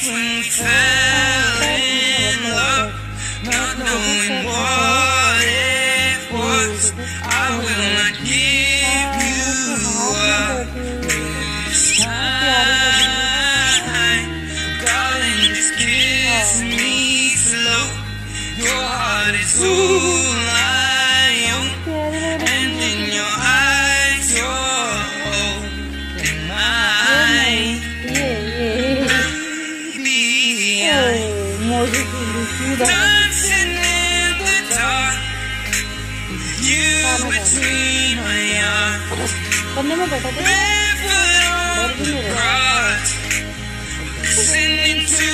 when we fell in love, not knowing what it was. I will not give you up this time. Darling, just kiss me slow. Your heart is all I own, and in your eyes you're holding mine. Baby, I'm dancing in the dark with you between my arms. Barefoot on the grass, listening to